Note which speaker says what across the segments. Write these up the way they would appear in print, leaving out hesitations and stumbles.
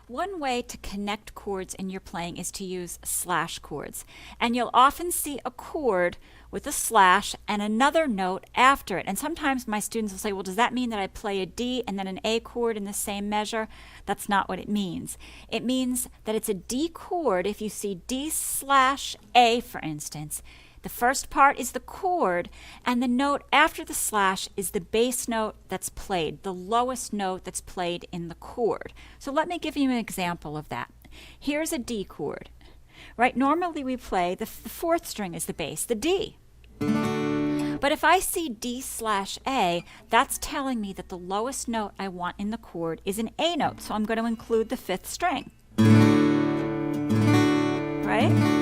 Speaker 1: One way to connect chords in your playing is to use slash chords. And you'll often see a chord with a slash and another note after it. And sometimes my students will say, well, does that mean that I play a D and then an A chord in the same measure? That's not what it means. It means that it's a D chord if you see D slash A, for instance. The first part is the chord, and the note after the slash is the bass note that's played, the lowest note that's played in the chord. So let me give you an example of that. Here's a D chord, right? Normally we play, the fourth string is the bass, the D. But if I see D slash A, that's telling me that the lowest note I want in the chord is an A note, so I'm going to include the fifth string, right?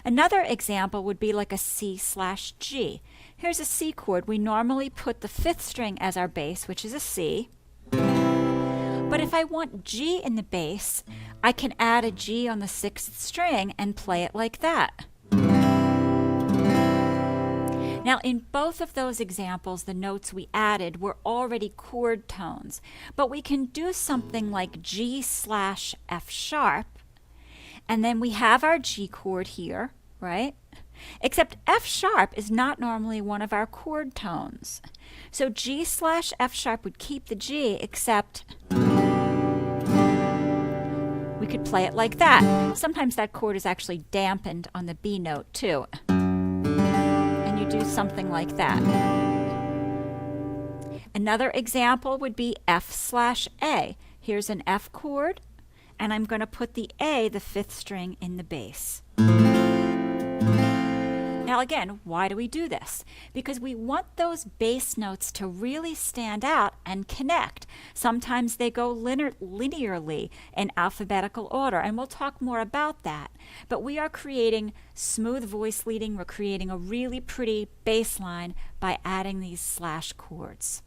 Speaker 1: Another example would be like a C slash G. Here's a C chord. We normally put the fifth string as our bass, which is a C. But if I want G in the bass, I can add a G on the sixth string and play it like that. Now, in both of those examples, the notes we added were already chord tones. But we can do something like G slash F sharp, and then we have our G chord here, right? Except F sharp is not normally one of our chord tones. So G slash F sharp would keep the G, except we could play it like that. Sometimes that chord is actually dampened on the B note too. And you do something like that. Another example would be F slash A. Here's an F chord, and I'm going to put the A, the fifth string, in the bass. Now again, why do we do this? Because we want those bass notes to really stand out and connect. Sometimes they go linearly in alphabetical order, and we'll talk more about that. But we are creating smooth voice leading. We're creating a really pretty bass line by adding these slash chords.